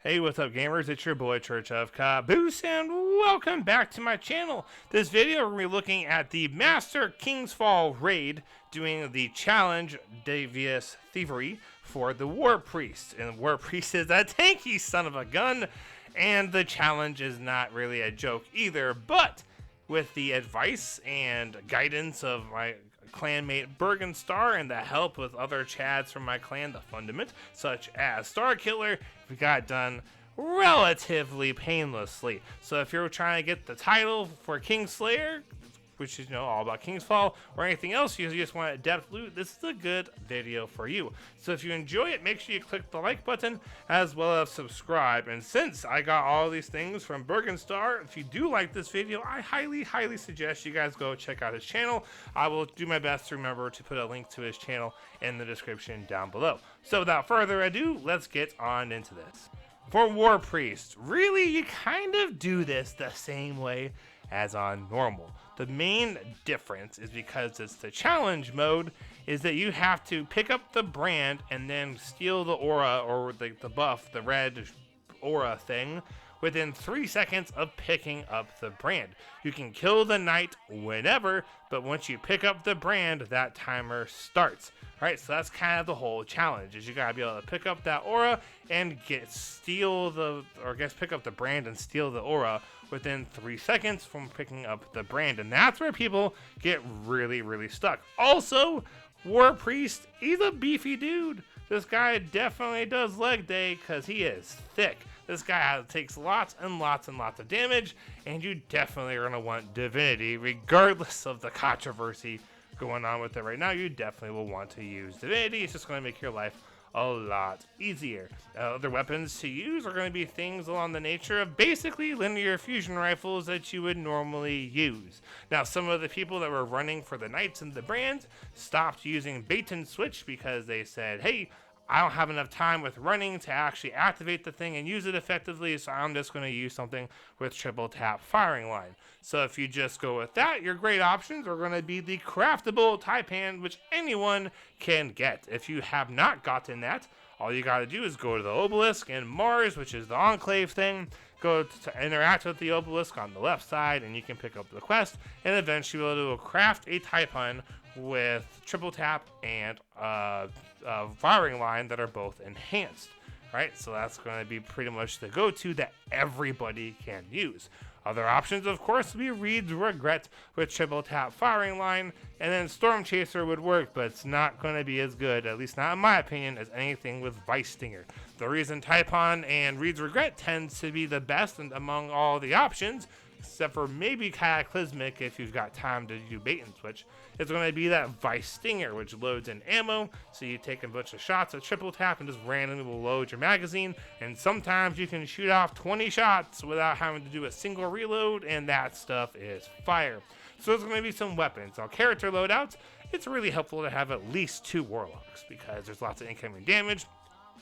Hey, what's up gamers? It's your boy Church of Caboose and welcome back to my channel. This video we're going to be looking at the Master Kingsfall raid doing the challenge Devious Thievery for the War Priest. And the War Priest is a tanky son of a gun, and the challenge is not really a joke either, but with the advice and guidance of my clanmate Bergenstar and the help with other chads from my clan, the Fundament, such as Starkiller, we got done relatively painlessly. So if you're trying to get the title for Kingslayer, which is all about Kingsfall, or anything else, you just want depth loot, this is a good video for you. So if you enjoy it, make sure you click the like button as well as subscribe. And since I got all these things from Bergenstar, if you do like this video, I highly suggest you guys go check out his channel. I will do my best to remember to put a link to his channel in the description down below. So without further ado, let's get on into this. For War Priest, really you kind of do this the same way as on normal. The main difference is because it's the challenge mode is that you have to pick up the brand and then steal the aura or the buff, the red aura thing, within 3 seconds of picking up the brand. You can kill the knight whenever, but once you pick up the brand, that timer starts. Alright, so that's kind of the whole challenge, is you gotta be able to pick up that aura and pick up the brand and steal the aura within 3 seconds from picking up the brand. And that's where people get really stuck. Also, War Priest, he's a beefy dude. This guy definitely does leg day because he is thick. This guy takes lots and lots of damage, and you definitely are going to want Divinity, regardless of the controversy going on with it right now. You definitely will want to use Divinity. It's just going to make your life a lot easier. Other weapons to use are going to be things along the nature of basically linear fusion rifles that you would normally use. Now, some of the people that were running for the Knights and the Brand stopped using bait and switch because they said, hey, I don't have enough time with running to actually activate the thing and use it effectively, so I'm just going to use something with triple tap firing line. So if you just go with that, your great options are going to be the craftable Taipan, which anyone can get. If you have not gotten that, all you got to do is go to the obelisk in Mars, which is the Enclave thing, go to interact with the obelisk on the left side, and you can pick up the quest, and eventually you'll be able to craft a Taipan with triple tap and firing line that are both enhanced. Right, so that's going to be pretty much the go-to that everybody can use. Other options, of course, would be Reed's Regret with triple tap firing line, and then Storm Chaser would work, but it's not going to be as good, at least not in my opinion, as anything with Vice Stinger. The reason Taipon and Reed's Regret tends to be the best among all the options, except for maybe Cataclysmic if you've got time to do bait and switch, it's going to be that Vice Stinger, which loads in ammo, so you take a bunch of shots at triple tap and just randomly will load your magazine, and sometimes you can shoot off 20 shots without having to do a single reload, and that stuff is fire. So there's going to be some weapons. On character loadouts, it's really helpful to have at least 2 Warlocks, because there's lots of incoming damage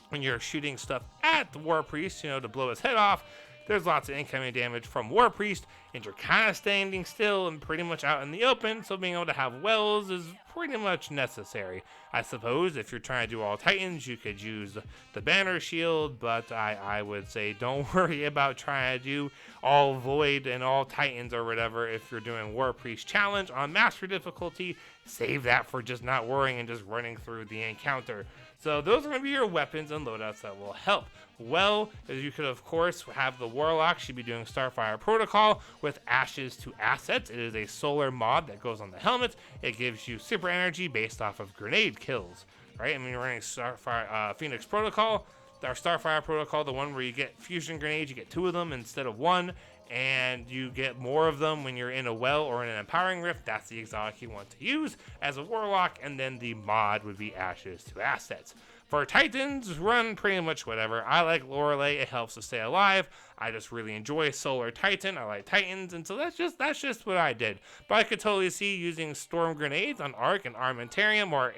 when you're shooting stuff at the War Priest, to blow his head off. There's lots of incoming damage from War Priest, and you're kind of standing still and pretty much out in the open, so being able to have wells is pretty much necessary. I suppose if you're trying to do all Titans, you could use the Banner Shield, but I would say don't worry about trying to do all Void and all Titans or whatever if you're doing War Priest Challenge on Master difficulty. Save that for just not worrying and just running through the encounter. So those are going to be your weapons and loadouts that will help. Well, as you could of course have the Warlock, she'd be doing Starfire Protocol with Ashes to Assets. It is a solar mod that goes on the helmet. It gives you super energy based off of grenade kills, right? I mean, you're running Starfire Phoenix Protocol. Our Starfire Protocol, the one where you get fusion grenades, you get 2 of them instead of 1, and you get more of them when you're in a well or in an empowering rift. That's the exotic you want to use as a Warlock, and then the mod would be Ashes to Assets. For Titans, run pretty much whatever. I like Lorelei, it helps to stay alive. I just really enjoy Solar Titan. I like Titans, and so that's just what I did. But I could totally see using Storm Grenades on Arc and Armentarium, or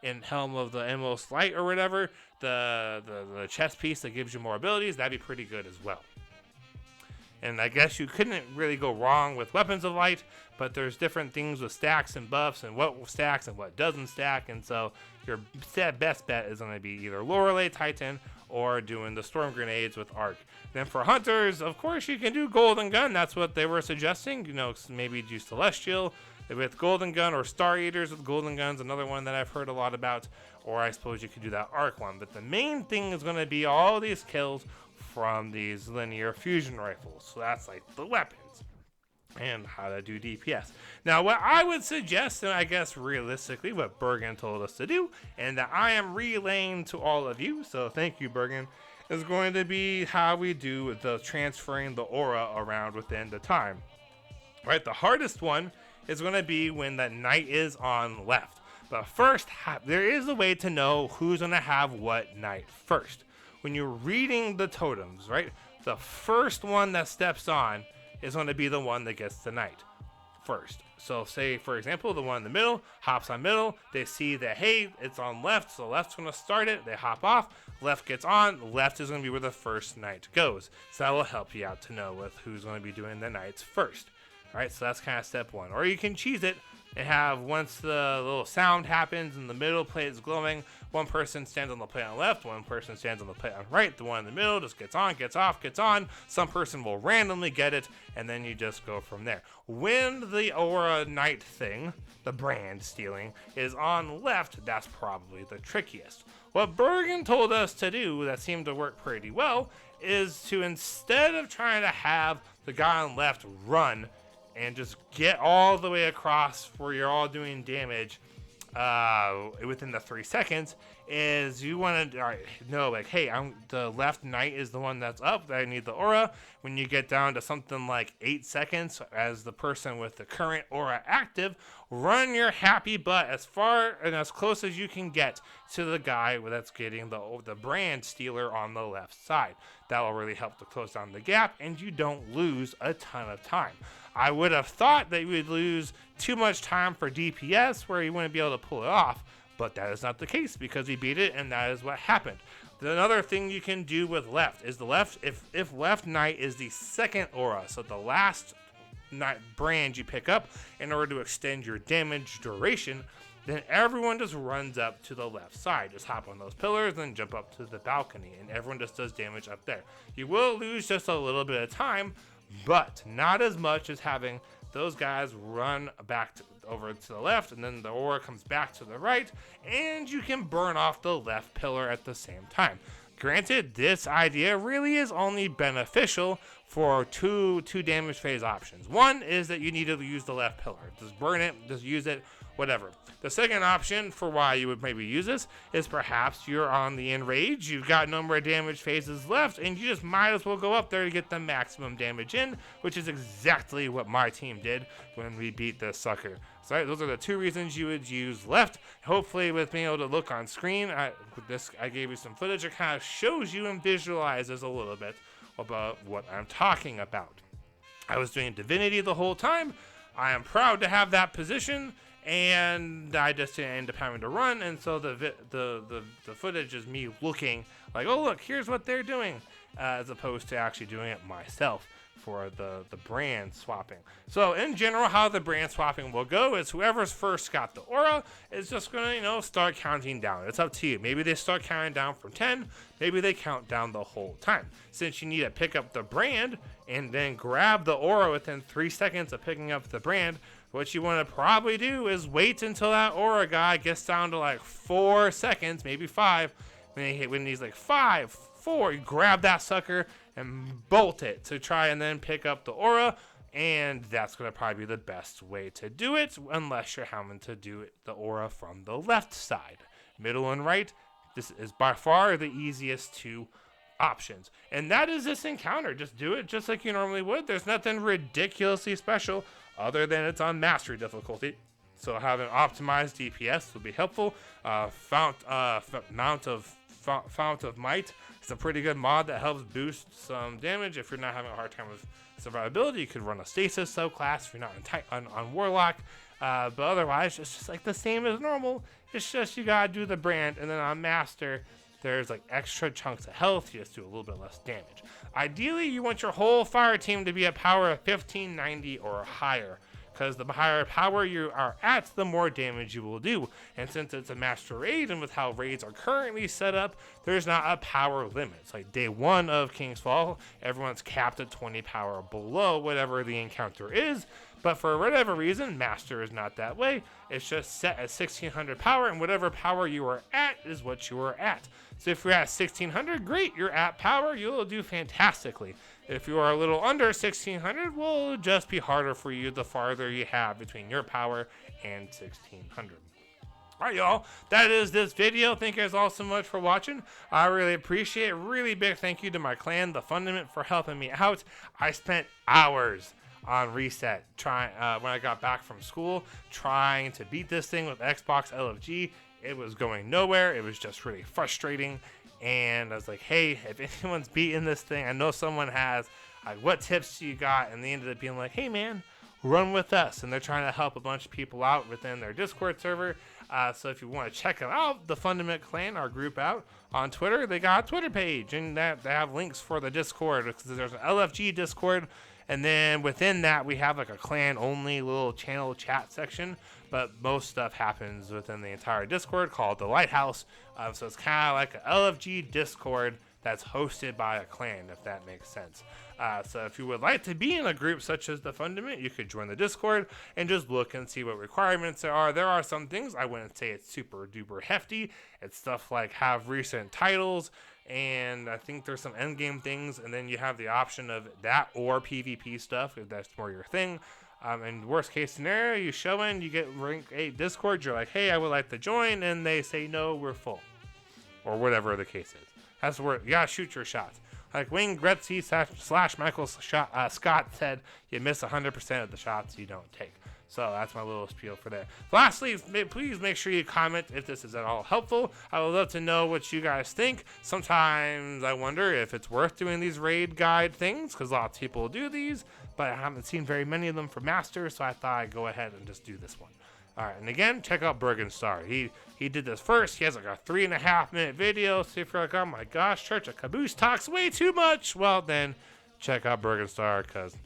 in Helm of the Endless Light or whatever, the chest piece that gives you more abilities. That'd be pretty good as well. And I guess you couldn't really go wrong with Weapons of Light, but there's different things with stacks and buffs and what stacks and what doesn't stack, and so your best bet is going to be either Lorelei Titan or doing the storm grenades with arc. Then for hunters, of course, you can do golden gun. That's what they were suggesting. You know, maybe do celestial with golden gun, or star eaters with golden guns, another one that I've heard a lot about. Or I suppose you could do that arc one. But the main thing is going to be all these kills from these linear fusion rifles. So that's like the weapons and how to do DPS. Now, what I would suggest, and I guess realistically what Bergen told us to do, and that I am relaying to all of you, so thank you, Bergen, is going to be how we do the transferring the aura around within the time. Right, the hardest one is going to be when the knight is on left. But first, there is a way to know who's going to have what knight first. When you're reading the totems, right, the first one that steps on is going to be the one that gets the knight first. So say, for example, the one in the middle hops on middle. They see that, hey, it's on left, so left's going to start it. They hop off. Left gets on. Left is going to be where the first knight goes. So that will help you out to know with who's going to be doing the knights first. All right, so that's kind of step one. Or you can cheese it and have, once the little sound happens and the middle plate is glowing, one person stands on the plate on the left, one person stands on the plate on the right. The one in the middle just gets on, gets off, gets on. Some person will randomly get it, and then you just go from there. When the aura knight thing, the brand stealing, is on left, that's probably the trickiest. What Bergen told us to do that seemed to work pretty well is to, instead of trying to have the guy on left run and just get all the way across where you're all doing damage within the 3 seconds, is you want to know, like, hey, the left knight is the one that's up. I need the aura. When you get down to something like 8 seconds as the person with the current aura active, run your happy butt as far and as close as you can get to the guy that's getting the brand stealer on the left side. That will really help to close down the gap, and you don't lose a ton of time. I would have thought that you would lose too much time for DPS where you wouldn't be able to pull it off, but that is not the case because he beat it, and that is what happened. Another thing you can do with left is if left knight is the second aura, so the last knight brand you pick up in order to extend your damage duration, then everyone just runs up to the left side. Just hop on those pillars and then jump up to the balcony, and everyone just does damage up there. You will lose just a little bit of time, but not as much as having those guys run back over to the left, and then the aura comes back to the right, and you can burn off the left pillar at the same time. Granted, this idea really is only beneficial for two damage phase options. One is that you need to use the left pillar. Just burn it, just use it, whatever. The second option for why you would maybe use this is perhaps you're on the enrage, you've got no more damage phases left, and you just might as well go up there to get the maximum damage in, which is exactly what my team did when we beat this sucker. So those are the two reasons you would use left. Hopefully with being able to look on screen, I gave you some footage that kind of shows you and visualizes a little bit about what I'm talking about. I was doing Divinity the whole time. I am proud to have that position, and I just end up having to run, and so the footage is me looking like, oh look, here's what they're doing, as opposed to actually doing it myself for the brand swapping. So in general, how the brand swapping will go is whoever's first got the aura is just gonna, start counting down. It's up to you. Maybe they start counting down from 10, maybe they count down the whole time. Since you need to pick up the brand and then grab the aura within 3 seconds of picking up the brand, what you want to probably do is wait until that aura guy gets down to like 4 seconds, maybe 5. When he's like 5, 4, you grab that sucker and bolt it to try and then pick up the aura, and that's going to probably be the best way to do it, unless you're having to do the aura from the left side. Middle and right, this is by far the easiest two options. And that is this encounter. Just do it just like you normally would. There's nothing ridiculously special other than it's on mastery difficulty. So having optimized DPS will be helpful. Fount of Might is a pretty good mod that helps boost some damage. If you're not having a hard time with survivability, you could run a stasis subclass if you're not on Warlock. But otherwise, it's just like the same as normal. It's just you gotta do the brand, and then on Master, there's like extra chunks of health. You just do a little bit less damage. Ideally, you want your whole fire team to be a power of 1590 or higher, because the higher power you are at, the more damage you will do. And since it's a master raid, and with how raids are currently set up, there's not a power limit. It's like day 1 of King's Fall, everyone's capped at 20 power below whatever the encounter is. But for whatever reason, Master is not that way. It's just set at 1600 power, and whatever power you are at is what you are at. So if you're at 1600, great, you're at power, you'll do fantastically. If you are a little under 1600, will just be harder for you the farther you have between your power and 1600. Alright, y'all, that is this video. Thank you guys all so much for watching. I really appreciate it. Really big thank you to my clan, the Fundament, for helping me out. I spent hours on reset trying when I got back from school, trying to beat this thing with Xbox LFG. It was going nowhere. It was just really frustrating. And I was like, hey, if anyone's beating this thing, I know someone has. What tips do you got? And they ended up being like, hey, man, run with us. And they're trying to help a bunch of people out within their Discord server. So if you want to check them out, the Fundament Clan, our group out on Twitter, they got a Twitter page. And they have links for the Discord, because there's an LFG Discord. And then within that, we have like a clan-only little channel chat section. But most stuff happens within the entire Discord called the Lighthouse. So it's kind of like an LFG Discord that's hosted by a clan, if that makes sense. So if you would like to be in a group such as the Fundament, you could join the Discord and just look and see what requirements there are. There are some things, I wouldn't say it's super duper hefty. It's stuff like have recent titles, and I think there's some endgame things, and then you have the option of that or PvP stuff if that's more your thing. And worst case scenario, you show in, you get rank 8 Discord, you're like, hey, I would like to join, and they say, no, we're full. Or whatever the case is. That's where you gotta shoot your shots. Like Wayne Gretzky / Michael Scott said, you miss 100% of the shots you don't take. So that's my little spiel for that. Lastly, please make sure you comment if this is at all helpful. I would love to know what you guys think. Sometimes I wonder if it's worth doing these raid guide things, because lots of people do these, but I haven't seen very many of them for Master, so I thought I'd go ahead and just do this one. Alright, and again, check out Star. He did this first. He has like a 3.5-minute video. So if you're like, oh my gosh, Church of Caboose talks way too much, well then, check out Star, because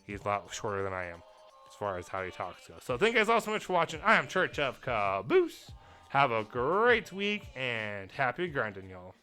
he's a lot shorter than I am as far as how he talks goes. So thank you guys all so much for watching. I am Church of Caboose. Have a great week, and happy grinding, y'all.